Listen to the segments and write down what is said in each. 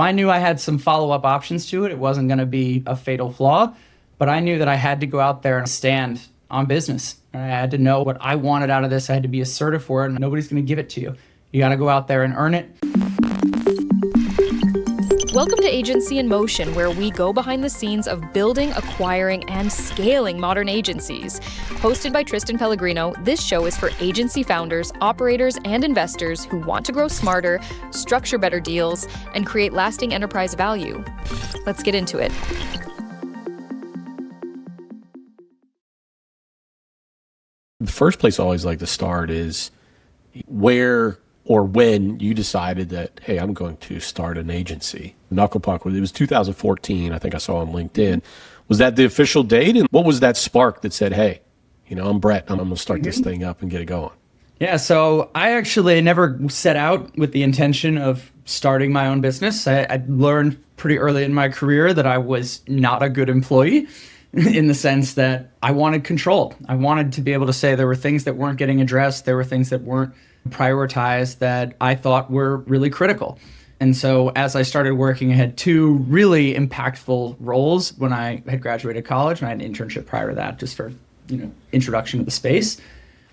I knew I had some follow-up options to it. It wasn't going to be a fatal flaw, but I knew that I had to go out there and stand on business. I had to know what I wanted out of this. I had to be assertive for it, and nobody's going to give it to you. You got to go out there and earn it. Welcome to Agency in Motion, where we go behind the scenes of building, acquiring, and scaling modern agencies. Hosted by Tristan Pelligrino, this show is for agency founders, operators, and investors who want to grow smarter, structure better deals, and create lasting enterprise value. Let's get into it. The first place I always like to start is where or when you decided that, hey, I'm going to start an agency. Knucklepuck, it was 2014, I think I saw on LinkedIn. Was that the official date? And what was that spark that said, hey, I'm Brett, I'm going to start this thing up and get it going? Yeah, so I actually never set out with the intention of starting my own business. I learned pretty early in my career that I was not a good employee in the sense that I wanted control. I wanted to be able to say there were things that weren't getting addressed. There were things that weren't prioritized that I thought were really critical. And so as I started working, I had two really impactful roles when I had graduated college, and I had an internship prior to that just for, introduction to the space.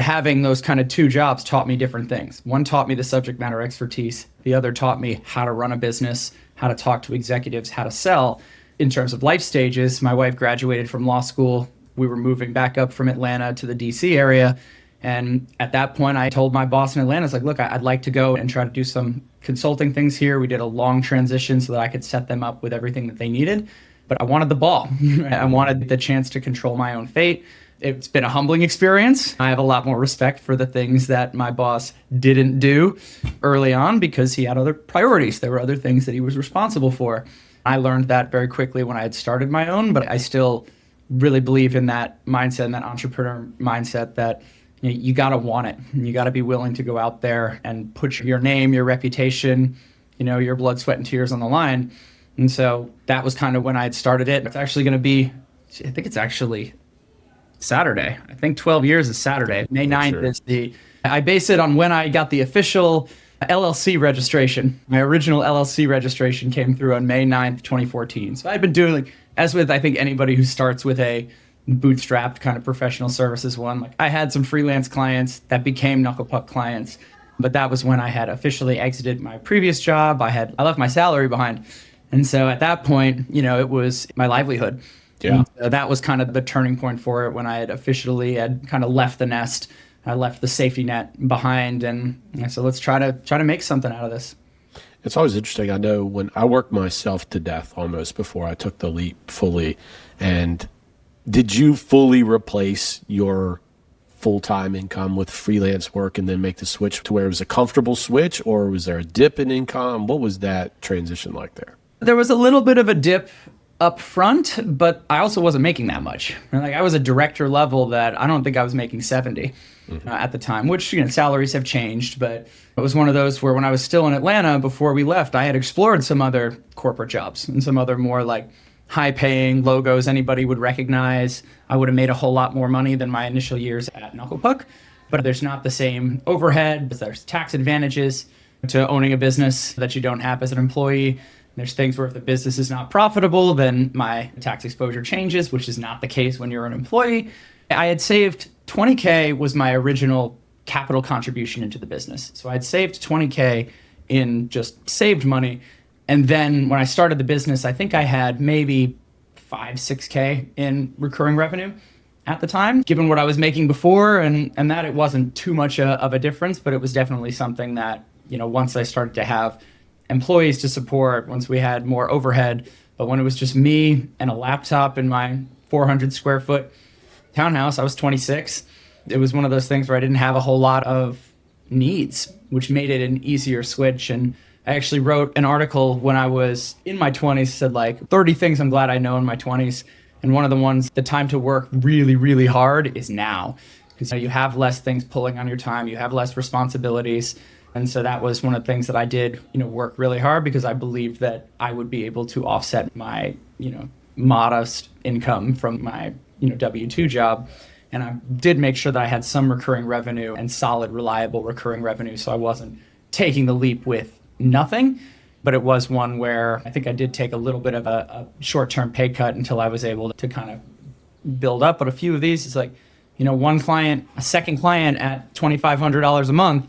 Having those kind of two jobs taught me different things. One taught me the subject matter expertise. The other taught me how to run a business, how to talk to executives, how to sell. In terms of life stages, my wife graduated from law school. We were moving back up from Atlanta to the DC area. And at that point, I told my boss in Atlanta, I was like, look, I'd like to go and try to do some consulting things here. We did a long transition so that I could set them up with everything that they needed. But I wanted the ball. I wanted the chance to control my own fate. It's been a humbling experience. I have a lot more respect for the things that my boss didn't do early on because he had other priorities. There were other things that he was responsible for. I learned that very quickly when I had started my own, but I still really believe in that mindset and that entrepreneur mindset that you got to want it. You got to be willing to go out there and put your name, your reputation, your blood, sweat, and tears on the line. And so that was kind of when I had started it. It's actually going to be, I think it's actually Saturday. I think 12 years is Saturday. May 9th is I base it on when I got the official LLC registration. My original LLC registration came through on May 9th, 2014. So I've been doing, as with I think anybody who starts with a bootstrapped kind of professional services one, I had some freelance clients that became Knucklepuck clients, but that was when I had officially exited my previous job. I left my salary behind. And so at that point, it was my livelihood. Yeah. That was kind of the turning point for it when I had officially kind of left the nest. I left the safety net behind, and I said, let's try to make something out of this. It's always interesting. I know when I worked myself to death almost before I took the leap fully. And did you fully replace your full-time income with freelance work and then make the switch to where it was a comfortable switch, or was there a dip in income? What was that transition like there? There was a little bit of a dip up front, but I also wasn't making that much. I was a director level that I don't think I was making 70 at the time, which, salaries have changed, but it was one of those where when I was still in Atlanta before we left, I had explored some other corporate jobs and some other more high-paying logos anybody would recognize. I would have made a whole lot more money than my initial years at Knucklepuck, but there's not the same overhead. There's tax advantages to owning a business that you don't have as an employee. There's things where if the business is not profitable, then my tax exposure changes, which is not the case when you're an employee. I had saved $20K was my original capital contribution into the business. So I'd saved $20K in just saved money. And then when I started the business, I think I had maybe $5-6K in recurring revenue at the time, given what I was making before, and that it wasn't too much of a difference, but it was definitely something that, once I started to have employees to support, once we had more overhead, but when it was just me and a laptop in my 400 square foot townhouse, I was 26. It was one of those things where I didn't have a whole lot of needs, which made it an easier switch. And I actually wrote an article when I was in my 20s, said 30 things I'm glad I know in my 20s. And one of the ones, the time to work really, really hard is now. Because you have less things pulling on your time, you have less responsibilities. And so that was one of the things that I did, work really hard because I believed that I would be able to offset my, modest income from my, W-2 job. And I did make sure that I had some recurring revenue and solid, reliable recurring revenue. So I wasn't taking the leap with nothing. But it was one where I think I did take a little bit of a short-term pay cut until I was able to kind of build up. But a few of these, it's like, one client, a second client at $2,500 a month,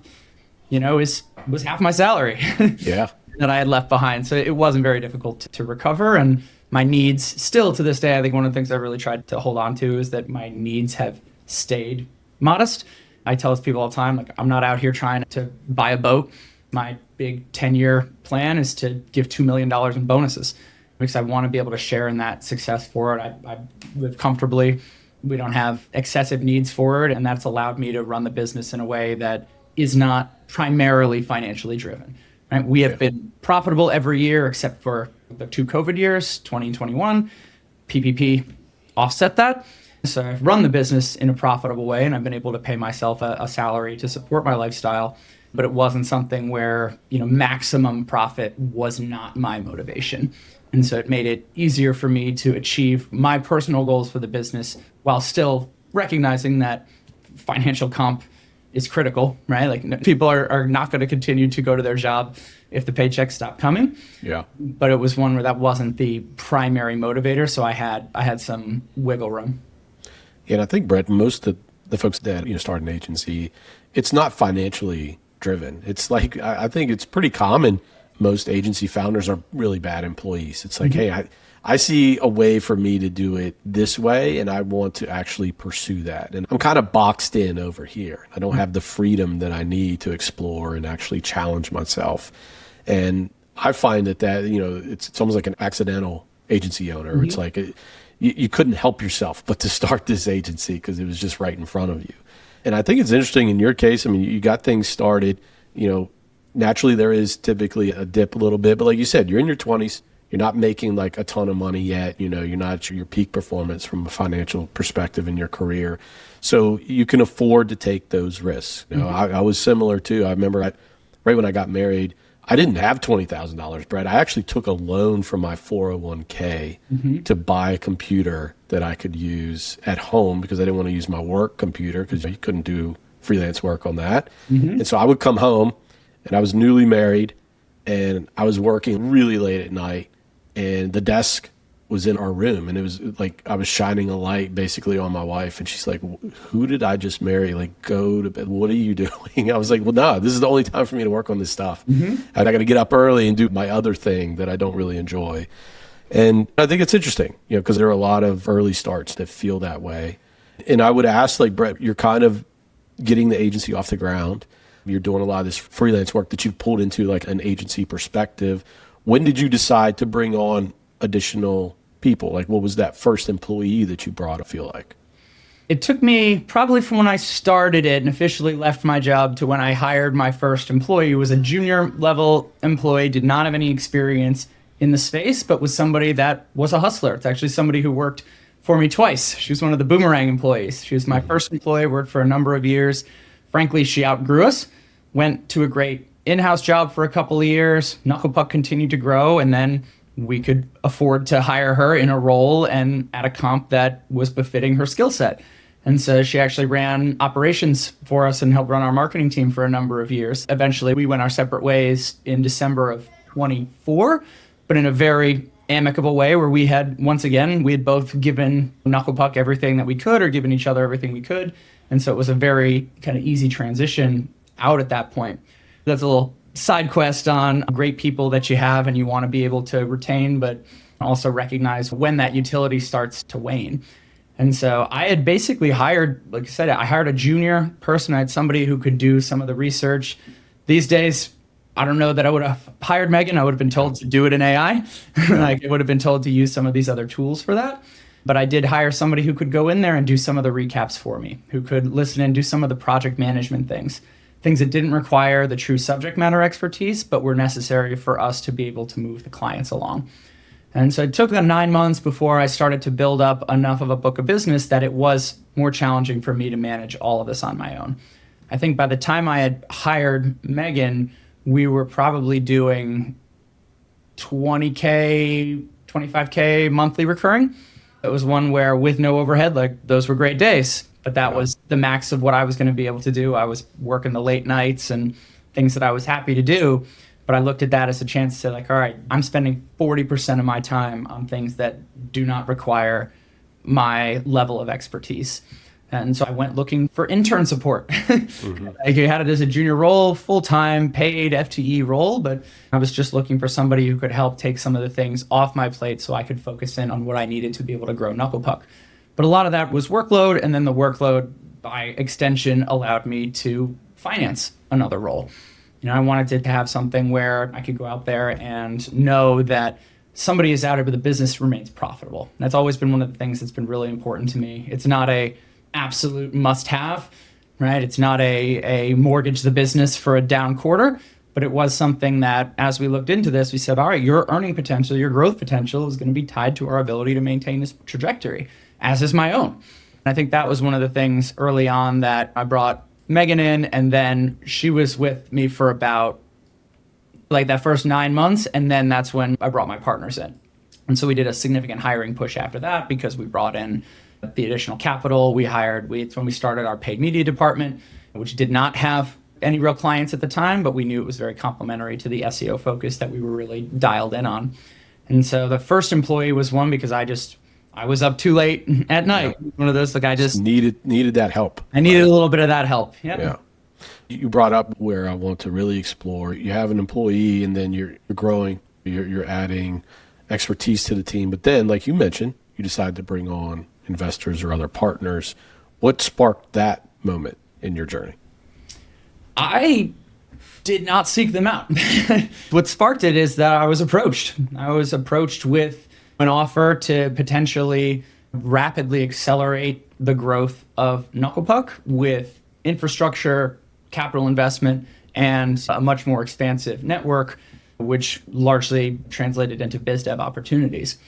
was half my salary. Yeah. That I had left behind. So it wasn't very difficult to recover. And my needs still to this day, I think one of the things I've really tried to hold on to is that my needs have stayed modest. I tell people all the time, like, I'm not out here trying to buy a boat. My big 10-year plan is to give $2 million in bonuses because I want to be able to share in that success for it. I live comfortably. We don't have excessive needs for it. And that's allowed me to run the business in a way that is not primarily financially driven. Right? We have been profitable every year except for the 2 COVID years, 20 and 21. PPP offset that. So I've run the business in a profitable way, and I've been able to pay myself a salary to support my lifestyle. But it wasn't something where, maximum profit was not my motivation. And so it made it easier for me to achieve my personal goals for the business while still recognizing that financial comp is critical, right? Like, people are not going to continue to go to their job if the paychecks stop coming. Yeah. But it was one where that wasn't the primary motivator. So I had some wiggle room. And I think, Brett, most of the folks that start an agency, it's not financially driven. It's like, I think it's pretty common. Most agency founders are really bad employees. It's like, hey, I see a way for me to do it this way, and I want to actually pursue that. And I'm kind of boxed in over here. I don't have the freedom that I need to explore and actually challenge myself. And I find that it's almost like an accidental agency owner. It's like you couldn't help yourself but to start this agency because it was just right in front of you. And I think it's interesting in your case. I mean, you got things started, naturally there is typically a dip a little bit, but like you said, you're in your 20s. You're not making like a ton of money yet. You're not at your peak performance from a financial perspective in your career. So you can afford to take those risks. I was similar too. I remember right when I got married, I didn't have $20,000, Brett. I actually took a loan from my 401k to buy a computer that I could use at home because I didn't want to use my work computer because you couldn't do freelance work on that. And so I would come home, and I was newly married, and I was working really late at night. And the desk was in our room, and it was like I was shining a light basically on my wife, and she's like, who did I just marry? Like, go to bed. What are you doing? I was like, well, no, this is the only time for me to work on this stuff. And I got to get up early and do my other thing that I don't really enjoy. And I think it's interesting, because there are a lot of early starts that feel that way. And I would ask, like, Brett, you're kind of getting the agency off the ground. You're doing a lot of this freelance work that you've pulled into like an agency perspective. When did you decide to bring on additional people? Like, what was that first employee that you brought, I feel like? It took me probably from when I started it and officially left my job to when I hired my first employee, who was a junior level employee, did not have any experience in the space, but was somebody that was a hustler. It's actually somebody who worked for me twice. She was one of the Boomerang employees. She was my first employee, worked for a number of years. Frankly, she outgrew us, went to a great in-house job for a couple of years. Knucklepuck continued to grow, and then we could afford to hire her in a role and at a comp that was befitting her skill set. And so she actually ran operations for us and helped run our marketing team for a number of years. Eventually, we went our separate ways in December of 24, but in a very amicable way where we had both given Knucklepuck everything that we could or given each other everything we could. And so it was a very kind of easy transition out at that point. That's a little side quest on great people that you have and you want to be able to retain, but also recognize when that utility starts to wane. And so I had basically hired, like I said, I hired a junior person. I had somebody who could do some of the research. These days, I don't know that I would have hired Megan. I would have been told to do it in AI. Like, I would have been told to use some of these other tools for that. But I did hire somebody who could go in there and do some of the recaps for me, who could listen and do some of the project management things that didn't require the true subject matter expertise, but were necessary for us to be able to move the clients along. And so it took them 9 months before I started to build up enough of a book of business that it was more challenging for me to manage all of this on my own. I think by the time I had hired Megan, we were probably doing $20K, $25K monthly recurring. It was one where with no overhead, like, those were great days, but that was the max of what I was going to be able to do. I was working the late nights and things that I was happy to do, But I looked at that as a chance to say, like, all right, I'm spending 40% of my time on things that do not require my level of expertise. And so I went looking for intern support. I had it as a junior role, full-time, paid FTE role, but I was just looking for somebody who could help take some of the things off my plate so I could focus in on what I needed to be able to grow Knucklepuck. But a lot of that was workload, and then the workload, by extension, allowed me to finance another role. I wanted to have something where I could go out there and know that somebody is out here, but the business remains profitable. And that's always been one of the things that's been really important to me. It's not a absolute must-have, right? It's not a mortgage the business for a down quarter, but it was something that, as we looked into this, we said, all right, your earning potential, your growth potential is going to be tied to our ability to maintain this trajectory, as is my own. And I think that was one of the things early on that I brought Megan in, and then she was with me for about like that first 9 months, and then that's when I brought my partners in. And so we did a significant hiring push after that because we brought in the additional capital. It's when we started our paid media department, which did not have any real clients at the time, but we knew it was very complementary to the SEO focus that we were really dialed in on. And so the first employee was one because I was up too late at night. Yeah. One of those, like I just needed that help. I needed a little bit of that help. Yeah. You brought up where I want to really explore. You have an employee, and then you're growing. You're adding expertise to the team. But then, like you mentioned, you decide to bring on investors or other partners. What sparked that moment in your journey? I did not seek them out. What sparked it is that I was approached. I was approached with an offer to potentially rapidly accelerate the growth of Knucklepuck with infrastructure, capital investment, and a much more expansive network, which largely translated into biz dev opportunities.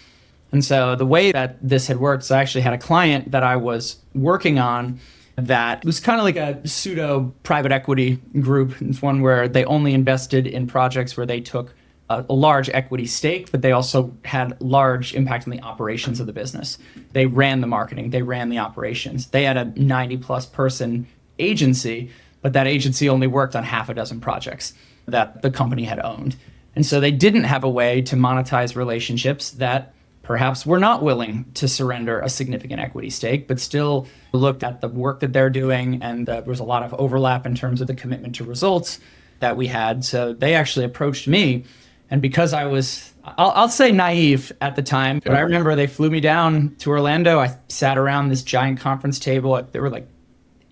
And so the way that this had worked is I actually had a client that I was working on that was kind of like a pseudo private equity group. It's one where they only invested in projects where they took a large equity stake, but they also had large impact on the operations of the business. They ran the marketing, they ran the operations. They had a 90+ person agency, but that agency only worked on half a dozen projects that the company had owned. And so they didn't have a way to monetize relationships that perhaps were not willing to surrender a significant equity stake, but still looked at the work that they're doing, and there was a lot of overlap in terms of the commitment to results that we had. So they actually approached me, and because I was, I'll say naive at the time, but I remember they flew me down to Orlando. I sat around this giant conference table. There were like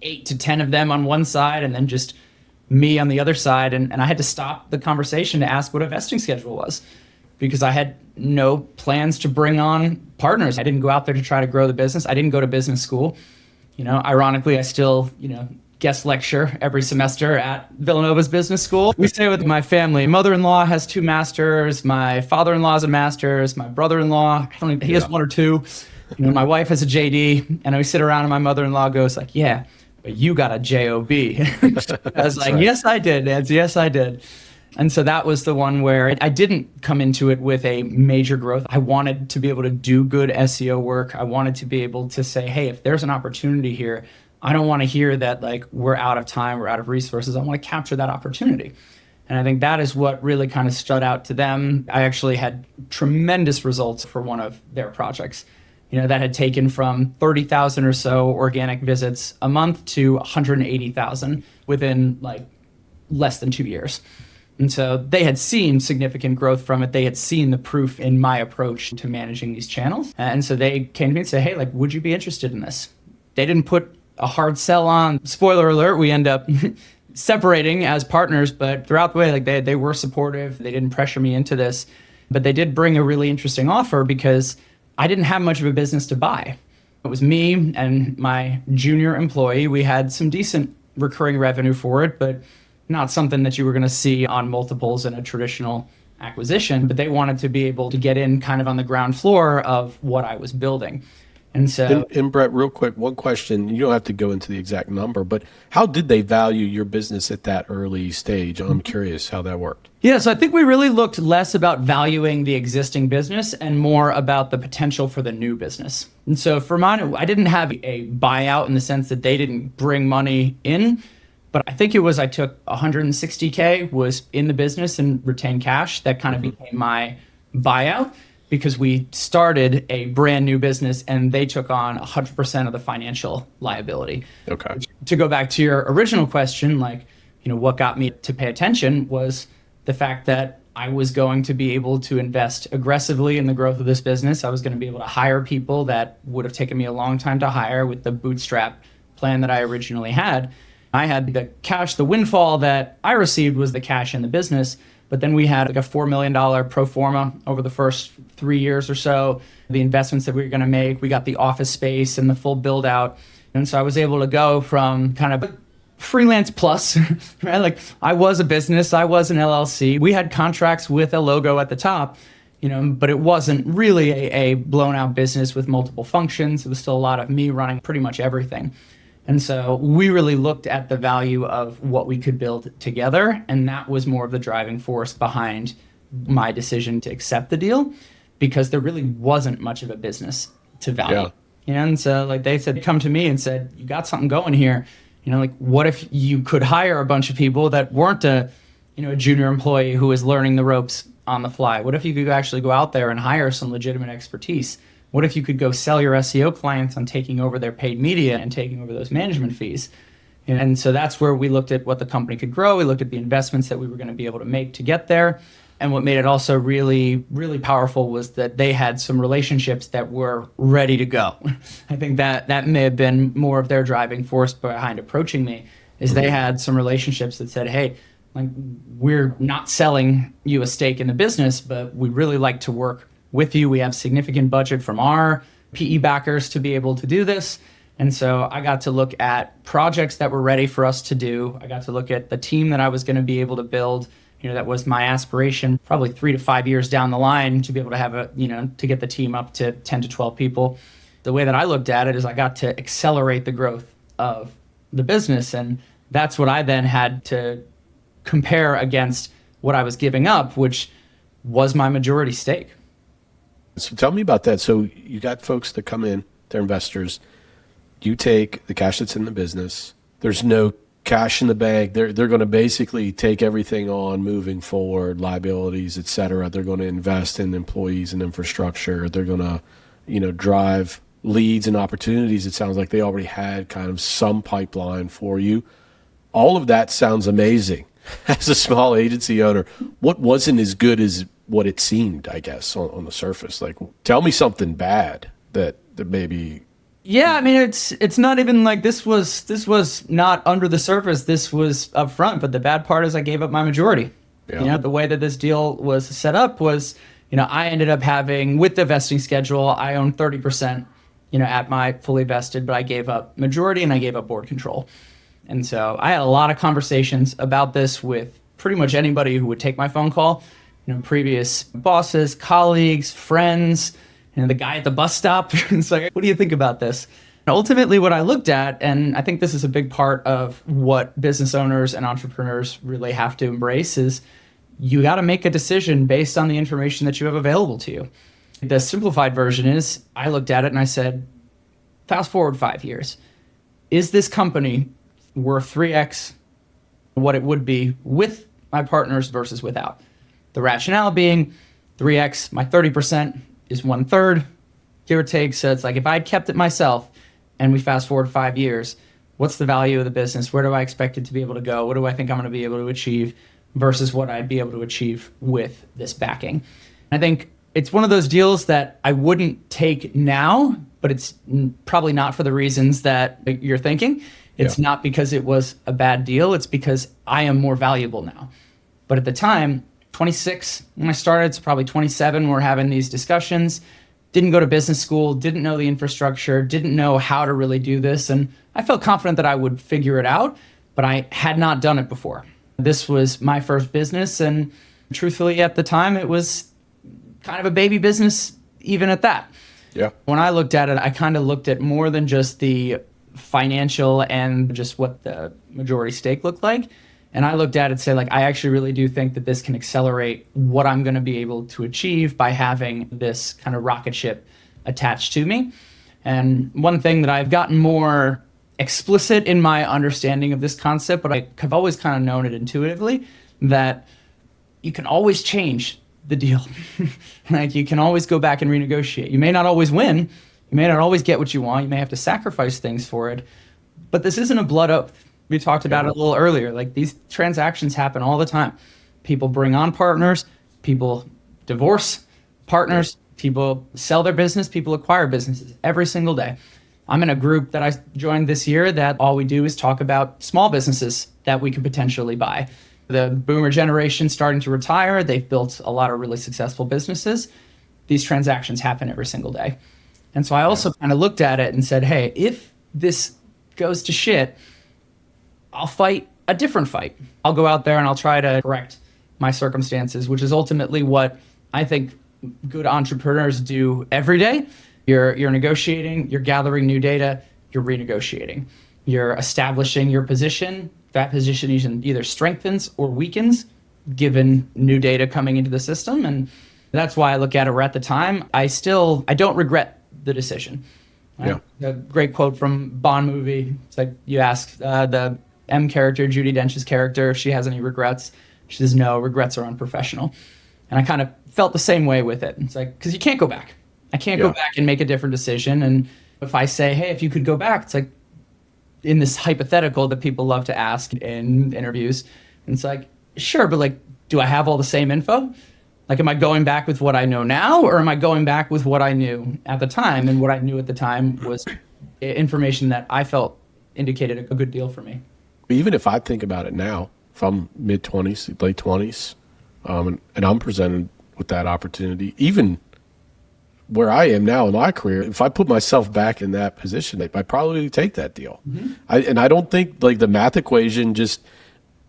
8 to 10 of them on one side, and then just me on the other side. And I had to stop the conversation to ask what a vesting schedule was, because I had no plans to bring on partners. I didn't go out there to try to grow the business. I didn't go to business school. Ironically, I still, guest lecture every semester at Villanova's business school. We stay with my family. Mother-in-law has 2 masters. My father-in-law has a master's. My brother-in-law, he has 1 or 2. My wife has a JD, and we sit around and my mother-in-law goes like, yeah, but you got a JOB. I was like, right. Yes, I did, Nancy. Yes, I did. And so that was the one where I didn't come into it with a major growth. I wanted to be able to do good SEO work. I wanted to be able to say, hey, if there's an opportunity here, I don't want to hear that like we're out of time, we're out of resources. I want to capture that opportunity. And I think that is what really kind of stood out to them. I actually had tremendous results for one of their projects, that had taken from 30,000 or so organic visits a month to 180,000 within like less than 2 years. And so they had seen significant growth from it. They had seen the proof in my approach to managing these channels. And so they came to me and said, hey, like, would you be interested in this? They didn't put a hard sell on. Spoiler alert, we end up separating as partners, but throughout the way, like they were supportive. They didn't pressure me into this, but they did bring a really interesting offer because I didn't have much of a business to buy. It was me and my junior employee. We had some decent recurring revenue for it, but not something that you were going to see on multiples in a traditional acquisition, but they wanted to be able to get in kind of on the ground floor of what I was building. And so, and Brett, real quick, one question. You don't have to go into the exact number, but how did they value your business at that early stage? I'm curious how that worked. Yeah, so I think we really looked less about valuing the existing business and more about the potential for the new business. And so for mine, I didn't have a buyout in the sense that they didn't bring money in. But I think it was I took 160K was in the business and retained cash. That kind of became my buyout because we started a brand new business and they took on 100% of the financial liability. Okay. To go back to your original question, like, what got me to pay attention was the fact that I was going to be able to invest aggressively in the growth of this business. I was going to be able to hire people that would have taken me a long time to hire with the bootstrap plan that I originally had. I had the cash, the windfall that I received was the cash in the business, but then we had like a $4 million pro forma over the first 3 years or so, the investments that we were going to make. We got the office space and the full build out. And so I was able to go from kind of freelance plus, right? Like I was a business, I was an LLC. We had contracts with a logo at the top, but it wasn't really a blown out business with multiple functions. It was still a lot of me running pretty much everything. And so we really looked at the value of what we could build together. And that was more of the driving force behind my decision to accept the deal, because there really wasn't much of a business to value. Yeah. And so like they said, come to me and said, you got something going here. Like what if you could hire a bunch of people that weren't a junior employee who is learning the ropes on the fly? What if you could actually go out there and hire some legitimate expertise? What if you could go sell your SEO clients on taking over their paid media and taking over those management fees? And so that's where we looked at what the company could grow. We looked at the investments that we were going to be able to make to get there. And what made it also really, really powerful was that they had some relationships that were ready to go. I think that may have been more of their driving force behind approaching me, is they had some relationships that said, hey, like we're not selling you a stake in the business, but we'd really like to work with you. We have significant budget from our PE backers to be able to do this. And so I got to look at projects that were ready for us to do. I got to look at the team that I was going to be able to build. That was my aspiration, probably 3 to 5 years down the line, to be able to have to get the team up to 10 to 12 people. The way that I looked at it is I got to accelerate the growth of the business. And that's what I then had to compare against what I was giving up, which was my majority stake. So tell me about that. So you got folks that come in, they're investors. You take the cash that's in the business. There's no cash in the bank. They're going to basically take everything on moving forward, liabilities, et cetera. They're going to invest in employees and infrastructure. They're going to, drive leads and opportunities. It sounds like they already had kind of some pipeline for you. All of that sounds amazing. As a small agency owner, what wasn't as good as what it seemed, I guess, on the surface? Like, tell me something bad that maybe. Yeah, I mean, it's not even like this was not under the surface. This was up front. But the bad part is I gave up my majority. Yeah. The way that this deal was set up was, I ended up having, with the vesting schedule, I own 30%, at my fully vested, but I gave up majority and I gave up board control. And so I had a lot of conversations about this with pretty much anybody who would take my phone call, previous bosses, colleagues, friends, the guy at the bus stop. It's like, what do you think about this? And ultimately, what I looked at, and I think this is a big part of what business owners and entrepreneurs really have to embrace, is you got to make a decision based on the information that you have available to you. The simplified version is I looked at it and I said, fast forward 5 years. Is this company worth 3x what it would be with my partners versus without? The rationale being 3x, my 30% is 1/3, give or take. So it's like if I'd kept it myself and we fast forward 5 years, what's the value of the business? Where do I expect it to be able to go? What do I think I'm going to be able to achieve versus what I'd be able to achieve with this backing? I think it's one of those deals that I wouldn't take now, but it's probably not for the reasons that you're thinking. It's not because it was a bad deal. It's because I am more valuable now. But at the time, 26 when I started, it's probably 27, we're having these discussions. Didn't go to business school, didn't know the infrastructure, didn't know how to really do this. And I felt confident that I would figure it out, but I had not done it before. This was my first business. And truthfully, at the time, it was kind of a baby business, even at that. Yeah. When I looked at it, I kind of looked at more than just the financial and just what the majority stake looked like. And I looked at it and said, I actually really do think that this can accelerate what I'm going to be able to achieve by having this kind of rocket ship attached to me. And one thing that I've gotten more explicit in my understanding of this concept, but I have always kind of known it intuitively that you can always change the deal. Like you can always go back and renegotiate. You may not always win. You may not always get what you want. You may have to sacrifice things for it. But this isn't a blood oath. We talked about it a little earlier. Like these transactions happen all the time. People bring on partners. People divorce partners. People sell their business. People acquire businesses every single day. I'm in a group that I joined this year that all we do is talk about small businesses that we could potentially buy. The boomer generation starting to retire. They've built a lot of really successful businesses. These transactions happen every single day. And so I also kind of looked at it and said, hey, if this goes to shit, I'll fight a different fight. I'll go out there and I'll try to correct my circumstances, which is ultimately what I think good entrepreneurs do every day. You're negotiating, you're gathering new data, you're renegotiating. You're establishing your position. That position either strengthens or weakens given new data coming into the system. And that's why I look at it. We're at the time. I don't regret the decision. Yeah. A great quote from Bond movie. It's like you ask the M character, Judi Dench's character, if she has any regrets. She says, no, regrets are unprofessional. And I kind of felt the same way with it. It's like, because you can't go back. I can't go back and make a different decision. And if I say, hey, if you could go back, it's like in this hypothetical that people love to ask in interviews. And it's like, sure, but like, do I have all the same info? Like, am I going back with what I know now, or am I going back with what I knew at the time? And what I knew at the time was information that I felt indicated a good deal for me. Even if I think about it now, if I'm mid-20s, late 20s, and I'm presented with that opportunity, even where I am now in my career, if I put myself back in that position, I'd probably take that deal. Mm-hmm. I don't think like the math equation just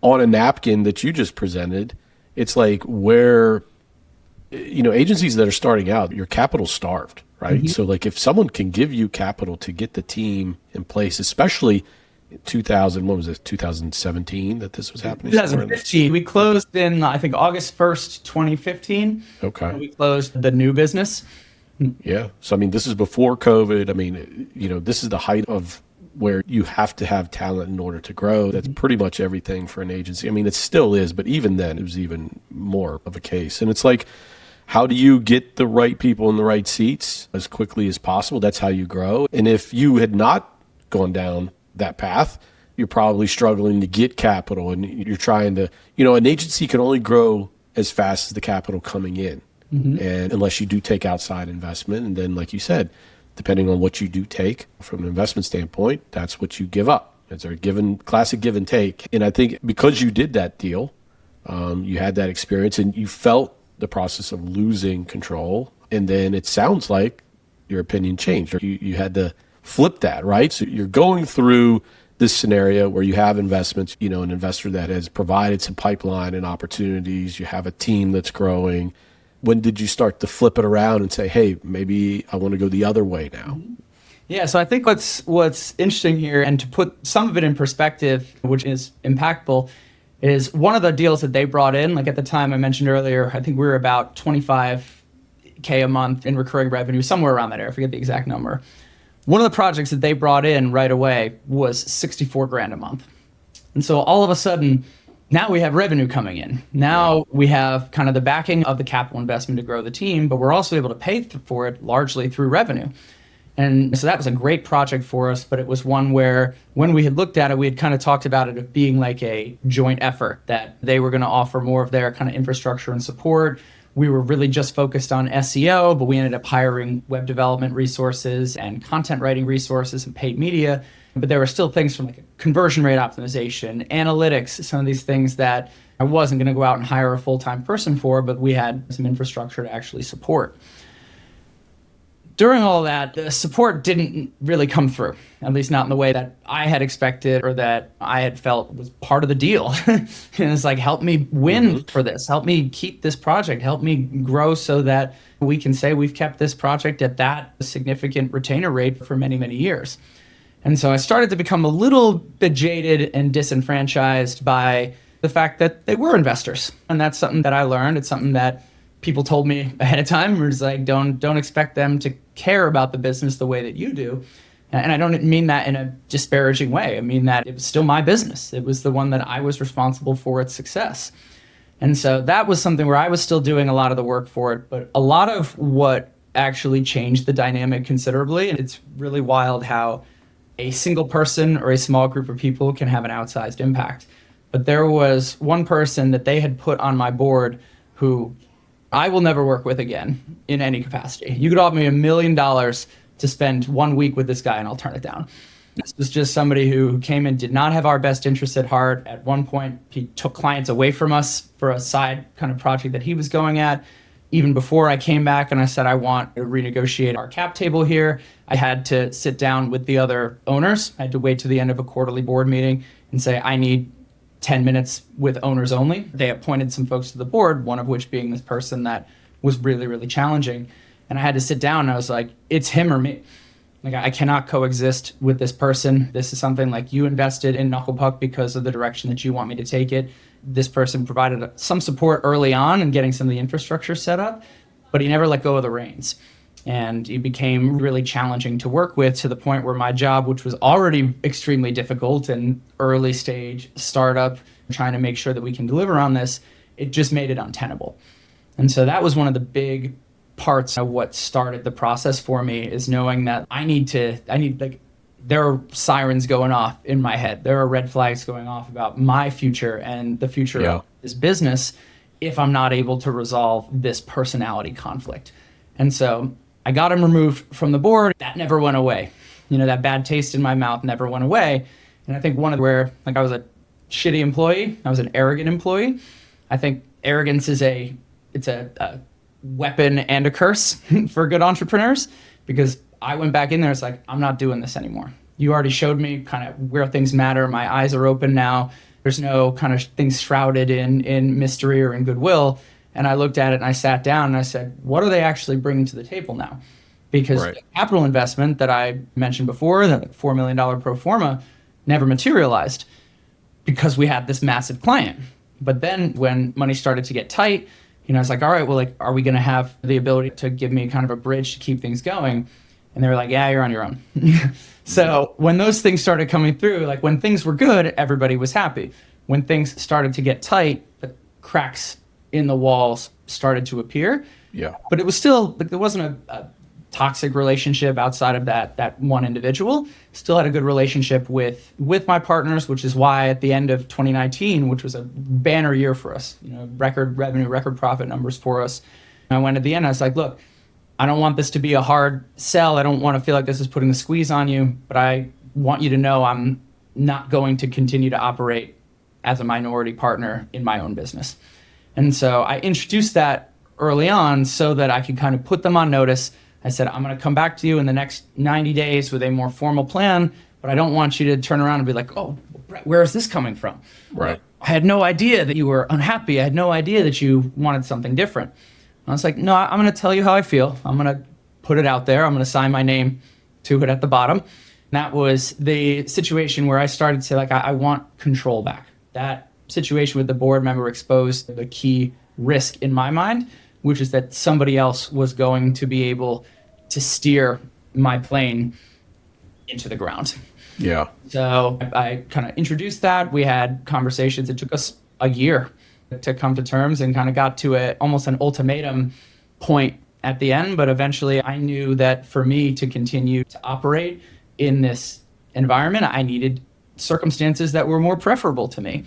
on a napkin that you just presented, it's like where, agencies that are starting out, you're capital starved, right? Mm-hmm. So like if someone can give you capital to get the team in place, especially 2017 that this was happening? 2015. We closed in, I think, August 1st, 2015. Okay. We closed the new business. Yeah. So, I mean, this is before COVID. I mean, this is the height of where you have to have talent in order to grow. That's pretty much everything for an agency. I mean, it still is, but even then it was even more of a case. And it's like, how do you get the right people in the right seats as quickly as possible? That's how you grow. And if you had not gone down that path, you're probably struggling to get capital, and you're trying to, an agency can only grow as fast as the capital coming in. Mm-hmm. And unless you do take outside investment, and then like you said, depending on what you do take from an investment standpoint, that's what you give up. It's a classic give and take. And I think because you did that deal, you had that experience and you felt the process of losing control. And then it sounds like your opinion changed, or you had to flip that, right? So you're going through this scenario where you have investments, an investor that has provided some pipeline and opportunities. You have a team that's growing. When did you start to flip it around and say, hey, maybe I want to go the other way now? Yeah, so I think what's interesting here, and to put some of it in perspective, which is impactful, is one of the deals that they brought in, like at the time I mentioned earlier, I think we were about $25K a month in recurring revenue, somewhere around that area, I forget the exact number. One of the projects that they brought in right away was $64,000 a month. And so all of a sudden, now we have revenue coming in. Now we have kind of the backing of the capital investment to grow the team, but we're also able to pay for it largely through revenue. And so that was a great project for us, but it was one where when we had looked at it, we had kind of talked about it of being like a joint effort, that they were going to offer more of their kind of infrastructure and support. We were really just focused on SEO, but we ended up hiring web development resources and content writing resources and paid media. But there were still things from like conversion rate optimization, analytics, some of these things that I wasn't going to go out and hire a full-time person for, but we had some infrastructure to actually support. During all that, the support didn't really come through, at least not in the way that I had expected or that I had felt was part of the deal. And it's like, help me win for this. Help me keep this project. Help me grow so that we can say we've kept this project at that significant retainer rate for many, many years. And so I started to become a little bit jaded and disenfranchised by the fact that they were investors. And that's something that I learned. It's something that people told me ahead of time. It was like, don't expect them to care about the business the way that you do. And I don't mean that in a disparaging way. I mean that it was still my business. It was the one that I was responsible for its success. And so that was something where I was still doing a lot of the work for it. But a lot of what actually changed the dynamic considerably, and it's really wild how a single person or a small group of people can have an outsized impact. But there was one person that they had put on my board who I will never work with again in any capacity. You could offer me $1 million to spend 1 week with this guy and I'll turn it down. This was just somebody who came in, did not have our best interests at heart. At one point, he took clients away from us for a side kind of project that he was going at. Even before I came back and I said, I want to renegotiate our cap table here, I had to sit down with the other owners. I had to wait to the end of a quarterly board meeting and say, I need 10 minutes with owners only. They appointed some folks to the board, one of which being this person that was really, really challenging. And I had to sit down and I was like, it's him or me. Like, I cannot coexist with this person. This is something like you invested in Knucklepuck because of the direction that you want me to take it. This person provided some support early on in getting some of the infrastructure set up, but he never let go of the reins. And it became really challenging to work with to the point where my job, which was already extremely difficult and early stage startup, trying to make sure that we can deliver on this, it just made it untenable. And so that was one of the big parts of what started the process for me, is knowing that I need there are sirens going off in my head. There are red flags going off about my future and the future of this business if I'm not able to resolve this personality conflict. And so I got him removed from the board. That never went away. That bad taste in my mouth never went away. And I think I was a shitty employee. I was an arrogant employee. I think arrogance is a weapon and a curse for good entrepreneurs, because I went back in there. It's like, I'm not doing this anymore. You already showed me kind of where things matter. My eyes are open now. There's no kind of things shrouded in mystery or in goodwill. And I looked at it and I sat down and I said, what are they actually bringing to the table now? Because the capital investment that I mentioned before, the $4 million pro forma, never materialized because we had this massive client. But then when money started to get tight, I was like, all right, well, are we going to have the ability to give me kind of a bridge to keep things going? And they were like, yeah, you're on your own. So when those things started coming through, like when things were good, everybody was happy. When things started to get tight, the cracks in the walls started to appear. Yeah. But it was still, there wasn't a toxic relationship outside of that one individual. Still had a good relationship with my partners, which is why at the end of 2019, which was a banner year for us, record revenue, record profit numbers for us. And I went at the end, I was like, look, I don't want this to be a hard sell. I don't want to feel like this is putting the squeeze on you, but I want you to know I'm not going to continue to operate as a minority partner in my own business. And so I introduced that early on so that I could kind of put them on notice. I said, I'm going to come back to you in the next 90 days with a more formal plan, but I don't want you to turn around and be like, oh, Brett, where is this coming from? Right. I had no idea that you were unhappy. I had no idea that you wanted something different. I was like, no, I'm going to tell you how I feel. I'm going to put it out there. I'm going to sign my name to it at the bottom. And that was the situation where I started to say, I want control back. That situation with the board member exposed the key risk in my mind, which is that somebody else was going to be able to steer my plane into the ground. Yeah. So I kind of introduced that. We had conversations. It took us a year to come to terms and kind of got to almost an ultimatum point at the end. But eventually I knew that for me to continue to operate in this environment, I needed circumstances that were more preferable to me.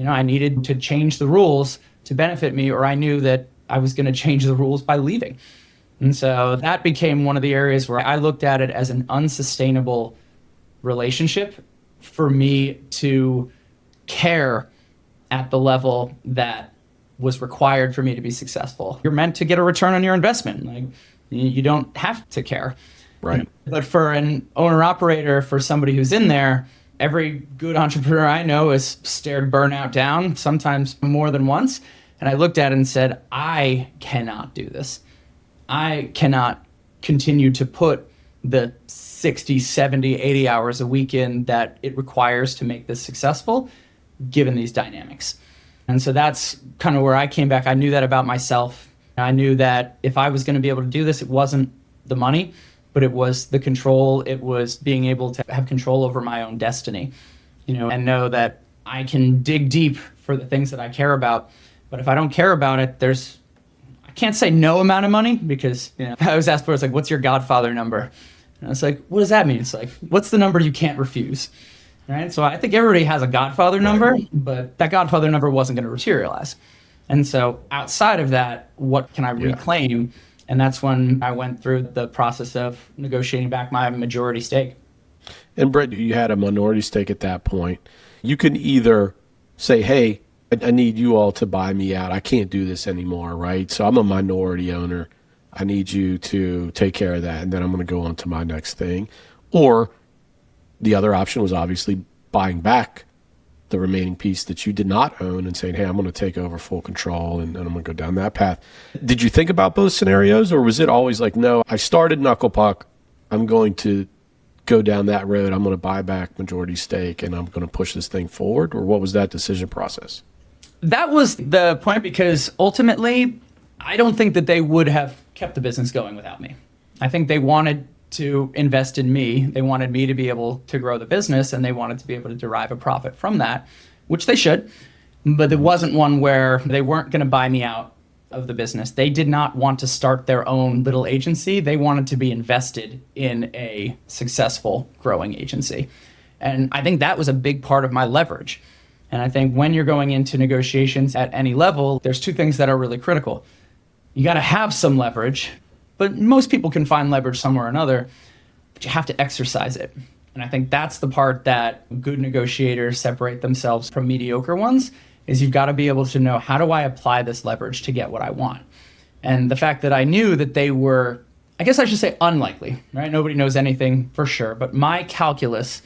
I needed to change the rules to benefit me, or I knew that I was going to change the rules by leaving. And so that became one of the areas where I looked at it as an unsustainable relationship for me to care at the level that was required for me to be successful. You're meant to get a return on your investment. You don't have to care. Right. But for an owner operator, for somebody who's in there, every good entrepreneur I know has stared burnout down, sometimes more than once. And I looked at it and said, I cannot do this. I cannot continue to put the 60, 70, 80 hours a week in that it requires to make this successful, given these dynamics. And so that's kind of where I came back. I knew that about myself. I knew that if I was going to be able to do this, it wasn't the money. but it was the control. It was being able to have control over my own destiny, and know that I can dig deep for the things that I care about. But if I don't care about it, I can't say no amount of money, because I was asked for, it's like, what's your Godfather number? And I was like, what does that mean? It's like, what's the number you can't refuse? Right? So I think everybody has a Godfather number, but that Godfather number wasn't going to materialize. And so outside of that, what can I reclaim? And that's when I went through the process of negotiating back my majority stake. And Brett, you had a minority stake at that point. You can either say, hey, I need you all to buy me out. I can't do this anymore, right? So I'm a minority owner. I need you to take care of that, and then I'm going to go on to my next thing. Or the other option was obviously buying back the remaining piece that you did not own and saying, hey, I'm going to take over full control, and I'm going to go down that path. Did you think about both scenarios, or was it always like, no, I started Knucklepuck, I'm going to go down that road, I'm going to buy back majority stake, and I'm going to push this thing forward? Or what was that decision process? That was the point, because ultimately, I don't think that they would have kept the business going without me. I think they wanted to invest in me. They wanted me to be able to grow the business, and they wanted to be able to derive a profit from that, which they should. But it wasn't one where they weren't going to buy me out of the business. They did not want to start their own little agency. They wanted to be invested in a successful growing agency. And I think that was a big part of my leverage. And I think when you're going into negotiations at any level, there's two things that are really critical. You got to have some leverage, but most people can find leverage somewhere or another, but you have to exercise it. And I think that's the part that good negotiators separate themselves from mediocre ones, is you've got to be able to know, how do I apply this leverage to get what I want? And the fact that I knew that they were, I guess I should say, unlikely, right? Nobody knows anything for sure, but my calculus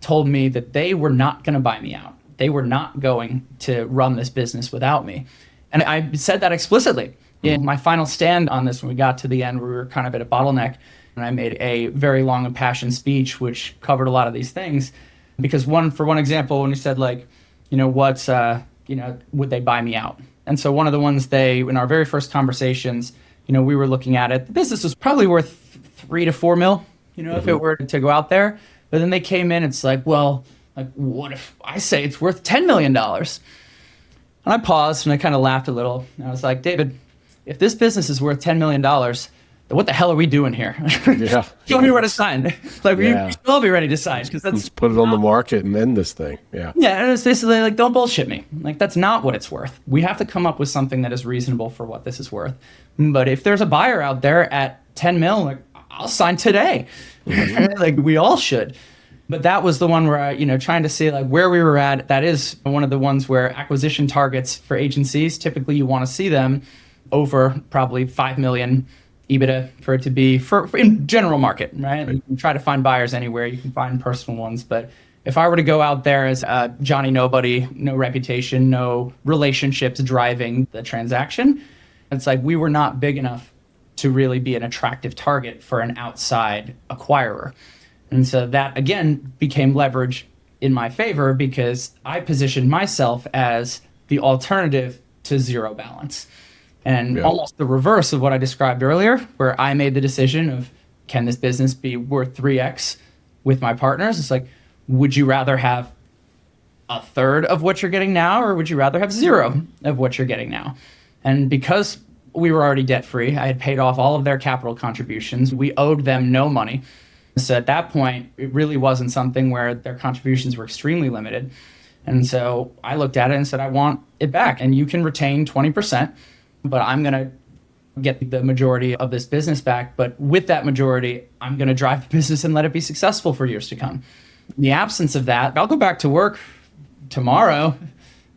told me that they were not going to buy me out. They were not going to run this business without me. And I said that explicitly in my final stand on this. When we got to the end, we were kind of at a bottleneck, and I made a very long and passionate speech which covered a lot of these things. Because for one example, when we said, like, would they buy me out? And so one of the ones in our very first conversations, we were looking at it. The business was probably worth $3 to $4 million, if it were to go out there. But then they came in, it's like, well, what if I say it's worth $10 million? And I paused and I kind of laughed a little. And I was like, David, if this business is worth $10 million, then what the hell are we doing here? Yeah. Show me where to sign. We should all be ready to sign. Let's put it on the market and end this thing. Yeah. Yeah, and it's basically like, don't bullshit me. Like, that's not what it's worth. We have to come up with something that is reasonable for what this is worth. But if there's a buyer out there at 10 mil, like, I'll sign today. Like, we all should. But that was the one where I, trying to see like where we were at. That is one of the ones where acquisition targets for agencies, typically you want to see them over probably 5 million EBITDA for it to be for in general market, right? You can try to find buyers anywhere. You can find personal ones. But if I were to go out there as Johnny Nobody, no reputation, no relationships driving the transaction, it's like we were not big enough to really be an attractive target for an outside acquirer. And so that, again, became leverage in my favor, because I positioned myself as the alternative to zero balance. And almost the reverse of what I described earlier, where I made the decision of, can this business be worth 3x with my partners? It's like, would you rather have a third of what you're getting now, or would you rather have zero of what you're getting now? And because we were already debt-free, I had paid off all of their capital contributions. We owed them no money. So at that point, it really wasn't something where their contributions were extremely limited. And so I looked at it and said, I want it back. And you can retain 20%, but I'm going to get the majority of this business back. But with that majority, I'm going to drive the business and let it be successful for years to come. In the absence of that, I'll go back to work tomorrow.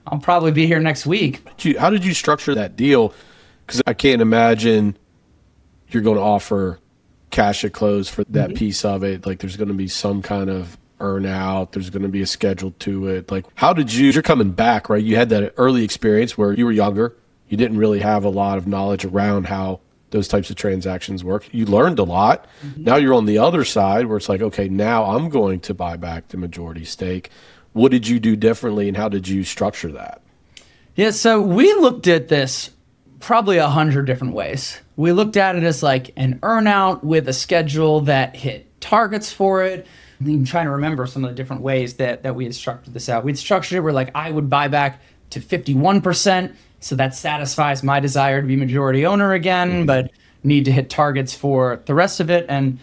I'll probably be here next week. How did you structure that deal? Because I can't imagine you're going to offer cash at close for that piece of it. Like, there's going to be some kind of earn out. There's going to be a schedule to it. Like, how did you're coming back, right? You had that early experience where you were younger. You didn't really have a lot of knowledge around how those types of transactions work. You learned a lot. Now you're on the other side where it's like, okay, now I'm going to buy back the majority stake. What did you do differently, and how did you structure that? Yeah, so we looked at this probably 100 different ways. We looked at it as like an earnout with a schedule that hit targets for it. I'm trying to remember some of the different ways that we had structured this out. We'd structured it where like I would buy back to 51%, so that satisfies my desire to be majority owner again, but need to hit targets for the rest of it. And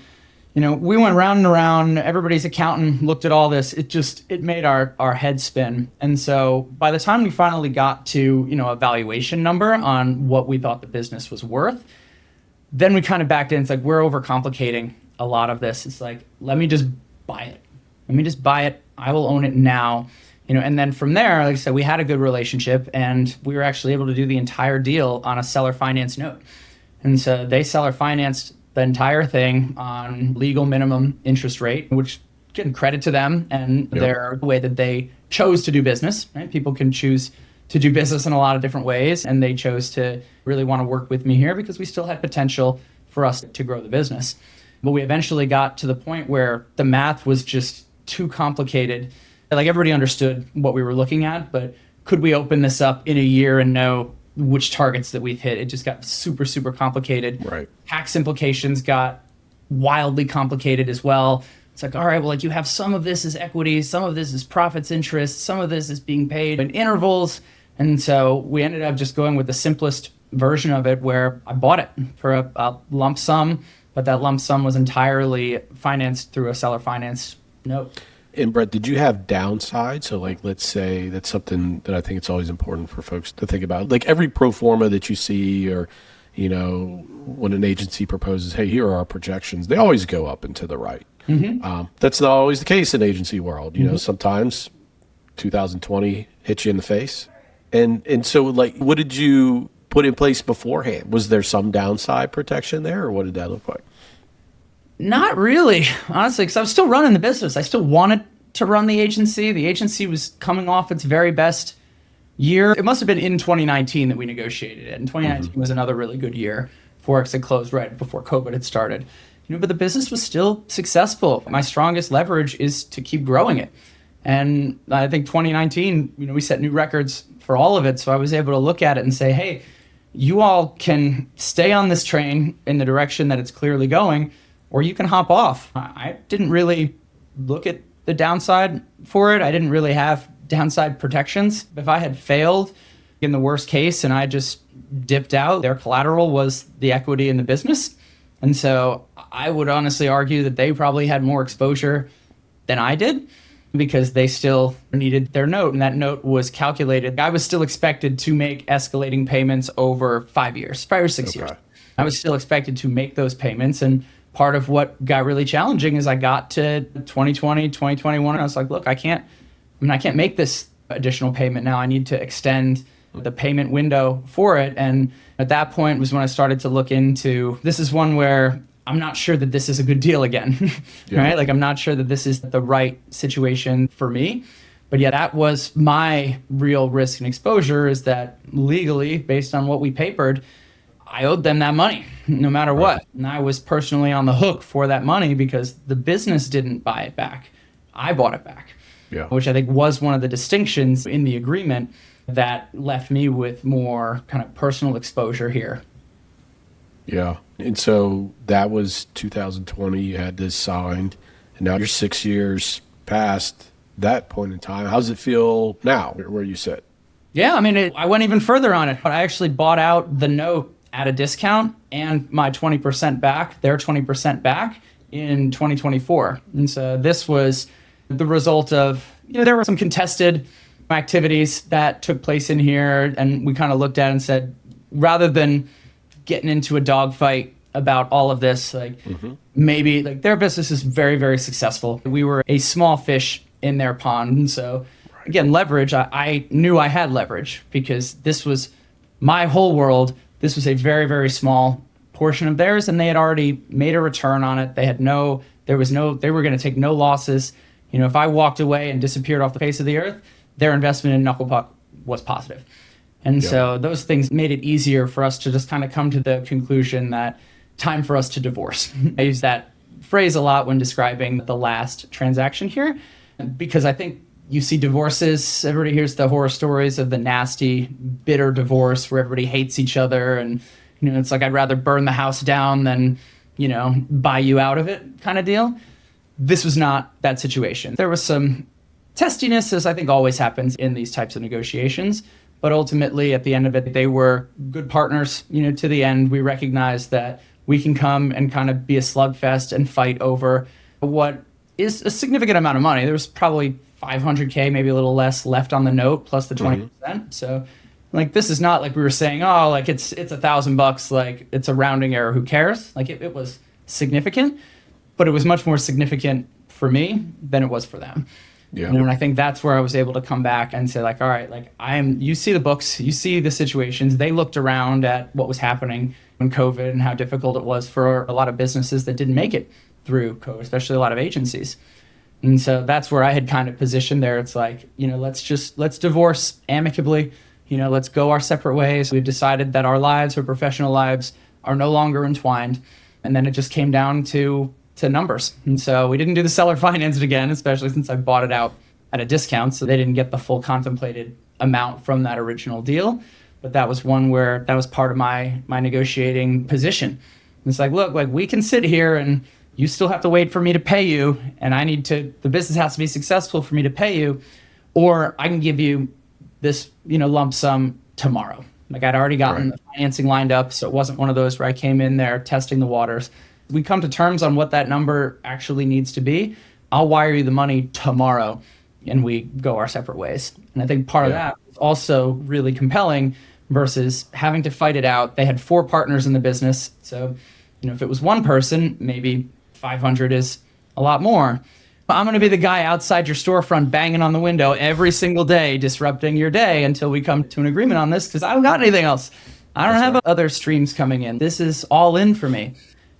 we went round and around. Everybody's accountant looked at all this. It made our head spin. And so by the time we finally got to a valuation number on what we thought the business was worth, then we kind of backed in. It's like we're overcomplicating a lot of this. It's like, let me just buy it. Let me just buy it. I will own it now. And then from there, like I said, we had a good relationship, and we were actually able to do the entire deal on a seller finance note. And so they seller financed the entire thing on legal minimum interest rate, which getting credit to them and their way that they chose to do business, right? People can choose to do business in a lot of different ways, and they chose to really want to work with me here because we still had potential for us to grow the business. But we eventually got to the point where the math was just too complicated. Like everybody understood what we were looking at, but could we open this up in a year and know which targets that we've hit? It just got super, super complicated. Right. Tax implications got wildly complicated as well. It's like, all right, well, like you have some of this is equity, some of this is profits interest, some of this is being paid in intervals. And so we ended up just going with the simplest version of it where I bought it for a lump sum, but that lump sum was entirely financed through a seller finance note. And Brett, did you have downside? So like, let's say that's something that I think it's always important for folks to think about. Like every pro forma that you see, or, when an agency proposes, hey, here are our projections, they always go up and to the right. That's not always the case in agency world. Sometimes 2020 hits you in the face. And so like, what did you put in place beforehand? Was there some downside protection there, or what did that look like? Not really, honestly, because I was still running the business. I still wanted to run the agency. The agency was coming off its very best year. It must have been in 2019 that we negotiated it. And 2019 was another really good year for us. It closed right before COVID had started. But the business was still successful. My strongest leverage is to keep growing it. And I think 2019, we set new records for all of it. So I was able to look at it and say, hey, you all can stay on this train in the direction that it's clearly going, or you can hop off. I didn't really look at the downside for it. I didn't really have downside protections. If I had failed in the worst case and I just dipped out, their collateral was the equity in the business. And so I would honestly argue that they probably had more exposure than I did because they still needed their note. And that note was calculated. I was still expected to make escalating payments over 5 years, 5 or 6 years. I was still expected to make those payments. And part of what got really challenging is I got to 2020, 2021, and I was like, look, I can't make this additional payment now. I need to extend the payment window for it. And at that point was when I started to look into, this is one where I'm not sure that this is a good deal again, right? Like I'm not sure that this is the right situation for me. But yeah, that was my real risk and exposure, is that legally, based on what we papered, I owed them that money no matter what. And I was personally on the hook for that money because the business didn't buy it back. I bought it back, which I think was one of the distinctions in the agreement that left me with more kind of personal exposure here. Yeah. And so that was 2020. You had this signed, and now you're 6 years past that point in time. How does it feel now where you sit? Yeah, I mean, I went even further on it. I actually bought out the note at a discount and my 20% back, their 20% back in 2024. And so this was the result of, there were some contested activities that took place in here. And we kind of looked at it and said, rather than getting into a dogfight about all of this, like maybe like their business is very, very successful. We were a small fish in their pond. And so again, leverage, I knew I had leverage because this was my whole world. This was a very, very small portion of theirs, and they had already made a return on it. They were going to take no losses. If I walked away and disappeared off the face of the earth, their investment in Knucklepuck was positive. And so those things made it easier for us to just kind of come to the conclusion that time for us to divorce. I use that phrase a lot when describing the last transaction here, because I think you see divorces, everybody hears the horror stories of the nasty, bitter divorce where everybody hates each other and It's like I'd rather burn the house down than, buy you out of it kind of deal. This was not that situation. There was some testiness, as I think always happens in these types of negotiations. But ultimately, at the end of it, they were good partners, to the end. We recognized that we can come and kind of be a slugfest and fight over what is a significant amount of money. There was probably $500K, maybe a little less left on the note, plus the 20%. So, this is not like we were saying, oh, it's $1,000, like it's a rounding error, who cares? It was significant, but it was much more significant for me than it was for them. Yeah. And I think that's where I was able to come back and say, all right, you see the books, you see the situations. They looked around at what was happening in COVID and how difficult it was for a lot of businesses that didn't make it through COVID, especially a lot of agencies. And so that's where I had kind of positioned there. It's let's divorce amicably. Let's go our separate ways. We've decided that our lives, our professional lives, are no longer entwined. And then it just came down to numbers. And so we didn't do the seller financed again, especially since I bought it out at a discount. So they didn't get the full contemplated amount from that original deal. But that was one where that was part of my negotiating position. It's look, we can sit here and you still have to wait for me to pay you. And the business has to be successful for me to pay you. Or I can give you this, lump sum tomorrow. I'd already gotten the financing lined up. So it wasn't one of those where I came in there testing the waters. We come to terms on what that number actually needs to be. I'll wire you the money tomorrow and we go our separate ways. And I think part of that was also really compelling versus having to fight it out. They had 4 partners in the business. So, if it was one person, maybe 500 is a lot more. But I'm going to be the guy outside your storefront banging on the window every single day, disrupting your day until we come to an agreement on this because I don't got anything else. I don't have other streams coming in. This is all in for me.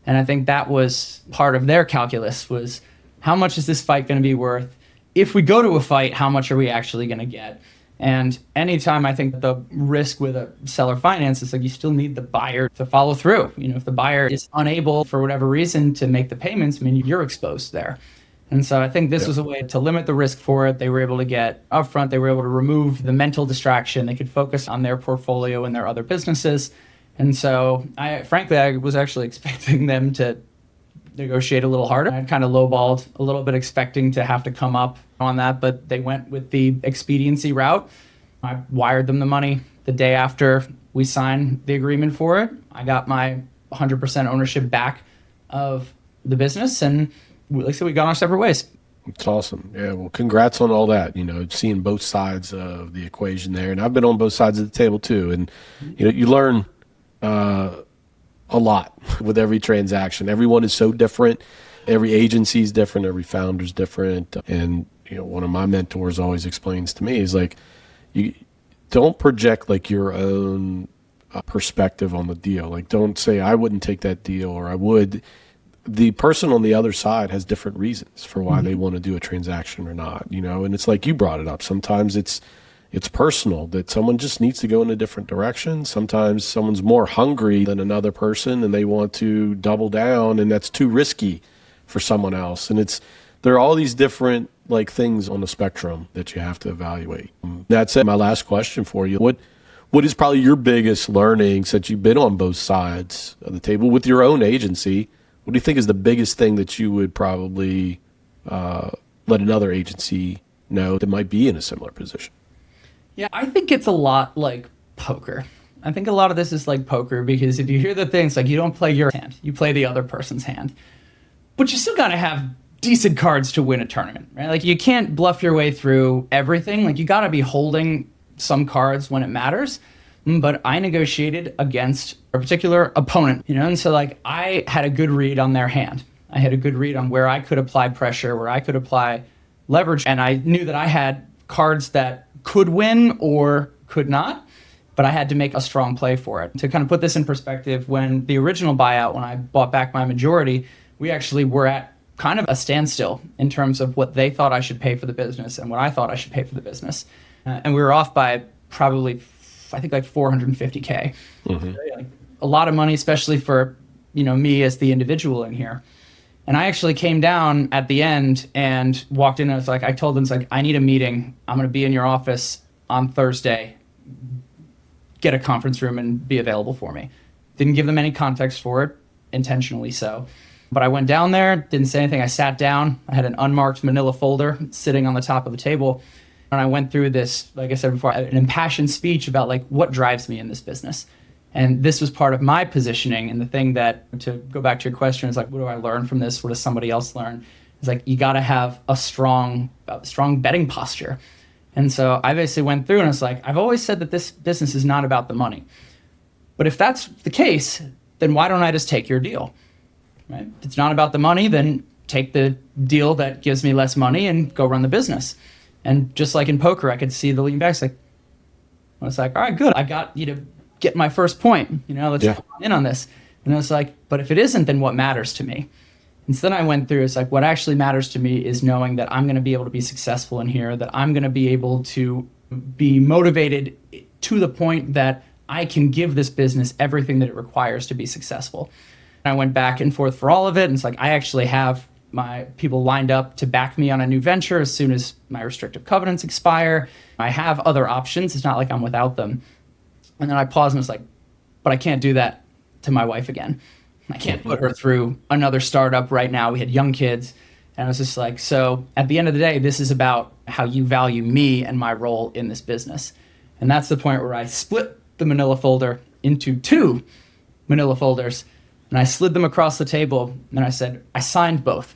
And I think that was part of their calculus was how much is this fight going to be worth? If we go to a fight, how much are we actually going to get? And anytime I think the risk with a seller finance is you still need the buyer to follow through. If the buyer is unable for whatever reason to make the payments, you're exposed there. And so I think this was a way to limit the risk for it. They were able to get upfront. They were able to remove the mental distraction. They could focus on their portfolio and their other businesses. And so I was actually expecting them to negotiate a little harder. I kind of lowballed a little bit, expecting to have to come up on that, but they went with the expediency route. I wired them the money the day after we signed the agreement for it. I got my 100% ownership back of the business, and like I said, we got our separate ways. It's awesome. Yeah, well, congrats on all that, seeing both sides of the equation there. And I've been on both sides of the table too. And, you learn a lot with every transaction. Everyone is so different. Every agency is different. Every founder is different. And, one of my mentors always explains to me is you don't project your own perspective on the deal. Don't say, I wouldn't take that deal or I would. The person on the other side has different reasons for why they want to do a transaction or not, and it's like you brought it up. Sometimes it's personal that someone just needs to go in a different direction. Sometimes someone's more hungry than another person and they want to double down and that's too risky for someone else. And there are all these different things on the spectrum that you have to evaluate. That's it. My last question for you. What is probably your biggest learning since you've been on both sides of the table with your own agency? What do you think is the biggest thing that you would probably let another agency know that might be in a similar position? Yeah, I think it's a lot like poker. I think a lot of this is like poker because if you hear the things you don't play your hand, you play the other person's hand. But you still got to have decent cards to win a tournament, right? You can't bluff your way through everything. You got to be holding some cards when it matters. But I negotiated against a particular opponent, and so I had a good read on their hand. I had a good read on where I could apply pressure, where I could apply leverage, and I knew that I had cards that could win or could not, but I had to make a strong play for it. To kind of put this in perspective, when the original buyout, when I bought back my majority, we actually were at kind of a standstill in terms of what they thought I should pay for the business and what I thought I should pay for the business. And we were off by probably, I think, $450K. A lot of money, especially for, me as the individual in here. And I actually came down at the end and walked in and I told them, I need a meeting. I'm going to be in your office on Thursday. Get a conference room and be available for me. Didn't give them any context for it, intentionally so. But I went down there, didn't say anything. I sat down. I had an unmarked manila folder sitting on the top of the table. And I went through this, like I said before, an impassioned speech about like what drives me in this business. And this was part of my positioning. And the thing that, to go back to your question, is like, what do I learn from this? What does somebody else learn? It's like, you got to have a strong betting posture. And so I basically went through and it's like, I've always said that this business is not about the money. But if that's the case, then why don't I just take your deal? Right? If it's not about the money, then take the deal that gives me less money and go run the business. And just like in poker, I could see the lean back. It's like, I was like, all right, good. I got you to get my first point. Let's go in on this. And I was like, but if it isn't, then what matters to me? And so then I went through, it's like, what actually matters to me is knowing that I'm going to be able to be successful in here, that I'm going to be able to be motivated to the point that I can give this business everything that it requires to be successful. I went back and forth for all of it. And it's like, I actually have my people lined up to back me on a new venture as soon as my restrictive covenants expire. I have other options. It's not like I'm without them. And then I paused and was like, but I can't do that to my wife again. I can't put her through another startup right now. We had young kids. And I was just like, so at the end of the day, this is about how you value me and my role in this business. And that's the point where I split the manila folder into 2 manila folders. And I slid them across the table, and I said, I signed both.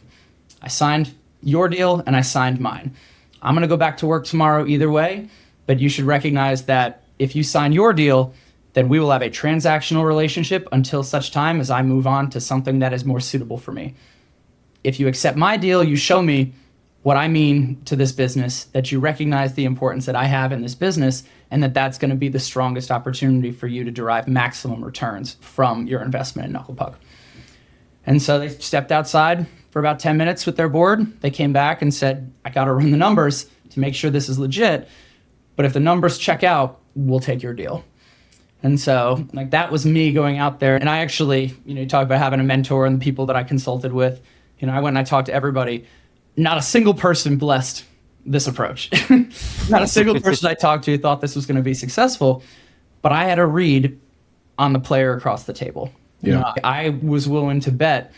I signed your deal, and I signed mine. I'm going to go back to work tomorrow either way, but you should recognize that if you sign your deal, then we will have a transactional relationship until such time as I move on to something that is more suitable for me. If you accept my deal, you show me what I mean to this business, that you recognize the importance that I have in this business, and that that's going to be the strongest opportunity for you to derive maximum returns from your investment in Knucklepuck. And so they stepped outside for about 10 minutes with their board. They came back and said, I got to run the numbers to make sure this is legit. But if the numbers check out, we'll take your deal. And so like that was me going out there. And I actually, you talk about having a mentor and the people that I consulted with. I went and I talked to everybody. Not a single person blessed this approach. Not a single person I talked to thought this was going to be successful, but I had a read on the player across the table. Yeah. I was willing to bet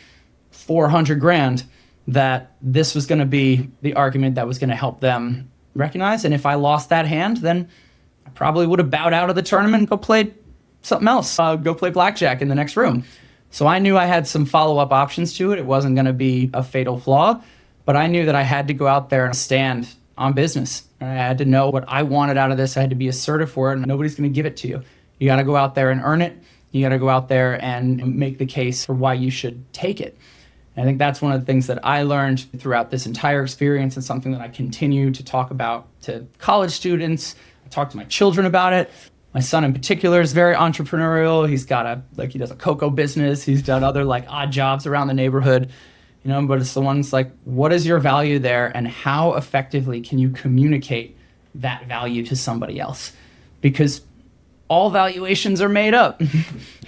400 grand that this was going to be the argument that was going to help them recognize. And if I lost that hand, then I probably would have bowed out of the tournament and go play something else, go play blackjack in the next room. So I knew I had some follow-up options to it. It wasn't going to be a fatal flaw. But I knew that I had to go out there and stand on business. I had to know what I wanted out of this. I had to be assertive for it, and nobody's going to give it to you. You got to go out there and earn it. You got to go out there and make the case for why you should take it. And I think that's one of the things that I learned throughout this entire experience, and something that I continue to talk about to college students. I talk to my children about it. My son in particular is very entrepreneurial. He's got he does a cocoa business. He's done other odd jobs around the neighborhood. But it's the ones like, what is your value there, and how effectively can you communicate that value to somebody else? Because all valuations are made up,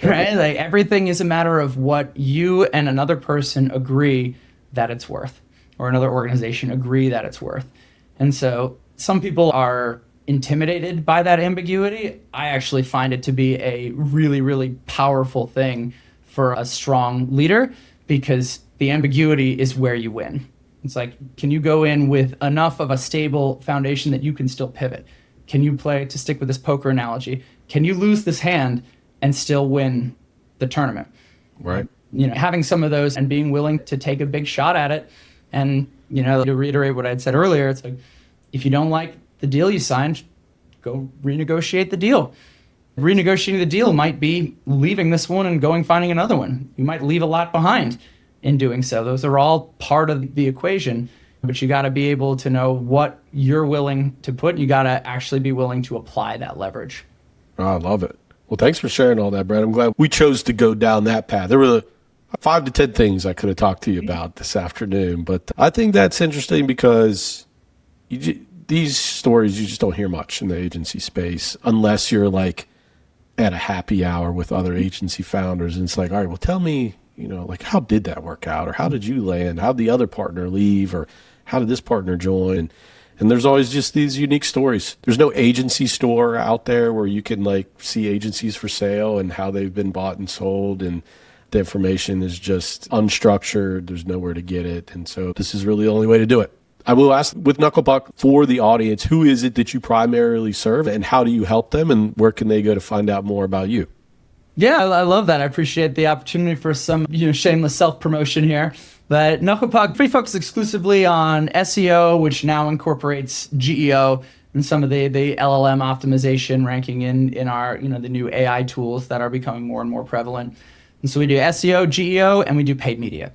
right? Like everything is a matter of what you and another person agree that it's worth, or another organization agree that it's worth. And so some people are intimidated by that ambiguity. I actually find it to be a really, really powerful thing for a strong leader, because the ambiguity is where you win. It's like, can you go in with enough of a stable foundation that you can still pivot? Can you play, to stick with this poker analogy, can you lose this hand and still win the tournament? Right. Having some of those and being willing to take a big shot at it. And, to reiterate what I had said earlier, it's like, if you don't like the deal you signed, go renegotiate the deal. Renegotiating the deal might be leaving this one and finding another one. You might leave a lot behind in doing so. Those are all part of the equation, but you got to be able to know what you're willing to put. You got to actually be willing to apply that leverage. Oh, I love it. Well, thanks for sharing all that, Brett. I'm glad we chose to go down that path. There were 5 to 10 things I could have talked to you about this afternoon, but I think that's interesting because these stories, you just don't hear much in the agency space unless you're at a happy hour with other agency founders. And it's like, all right, well, tell me, how did that work out? Or how did you land? How did the other partner leave? Or how did this partner join? And there's always just these unique stories. There's no agency store out there where you can like see agencies for sale and how they've been bought and sold, and the information is just unstructured. There's nowhere to get it. And so this is really the only way to do it. I will ask with Knucklepuck for the audience, who is it that you primarily serve and how do you help them and where can they go to find out more about you? Yeah, I love that. I appreciate the opportunity for some shameless self-promotion here. But Knucklepuck, we focus exclusively on SEO, which now incorporates GEO and some of the LLM optimization ranking in our, the new AI tools that are becoming more and more prevalent. And so we do SEO, GEO, and we do paid media.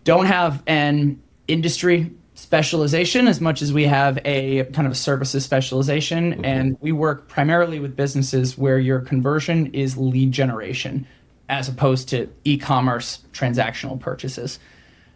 Don't have an industry specialization as much as we have a kind of a services specialization. Mm-hmm. And we work primarily with businesses where your conversion is lead generation as opposed to e-commerce transactional purchases.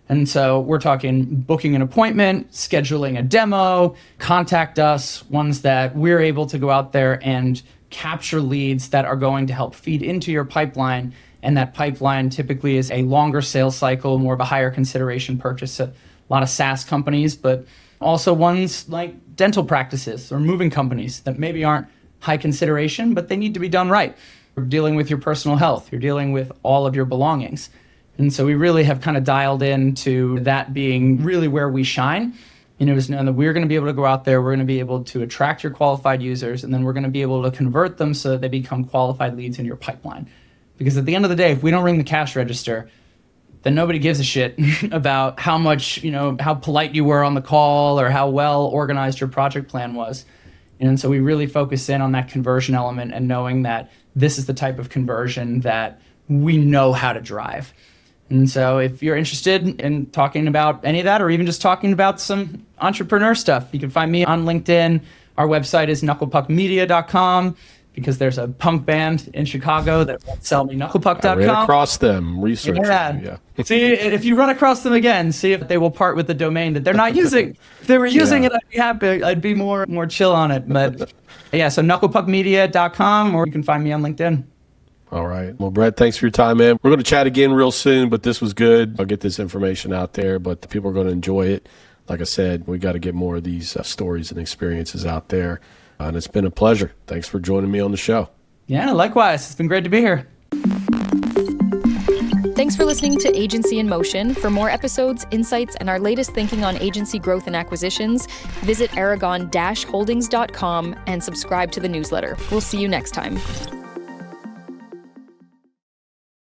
And so we're talking booking an appointment, scheduling a demo, contact us, ones that we're able to go out there and capture leads that are going to help feed into your pipeline. And that pipeline typically is a longer sales cycle, more of a higher consideration purchase. A lot of SaaS companies, but also ones like dental practices or moving companies that maybe aren't high consideration, but they need to be done right. You're dealing with your personal health. You're dealing with all of your belongings. And so we really have kind of dialed into that being really where we shine. Is knowing that we're going to be able to go out there, we're going to be able to attract your qualified users, and then we're going to be able to convert them so that they become qualified leads in your pipeline. Because at the end of the day, if we don't ring the cash register, then nobody gives a shit about how much, how polite you were on the call or how well organized your project plan was. And so we really focus in on that conversion element and knowing that this is the type of conversion that we know how to drive. And so if you're interested in talking about any of that or even just talking about some entrepreneur stuff, you can find me on LinkedIn. Our website is knucklepuckmedia.com because there's a punk band in Chicago that won't sell me knucklepuck.com. I ran across them, researching. Yeah. See, if you run across them again, see if they will part with the domain that they're not using. If they were using it, I'd be happy. I'd be more chill on it. But yeah, so knucklepuckmedia.com, or you can find me on LinkedIn. All right. Well, Brett, thanks for your time, man. We're going to chat again real soon, but this was good. I'll get this information out there, but the people are going to enjoy it. Like I said, we got to get more of these stories and experiences out there. And it's been a pleasure. Thanks for joining me on the show. Yeah, likewise. It's been great to be here. Thanks for listening to Agency in Motion. For more episodes, insights, and our latest thinking on agency growth and acquisitions, visit aragon-holdings.com and subscribe to the newsletter. We'll see you next time.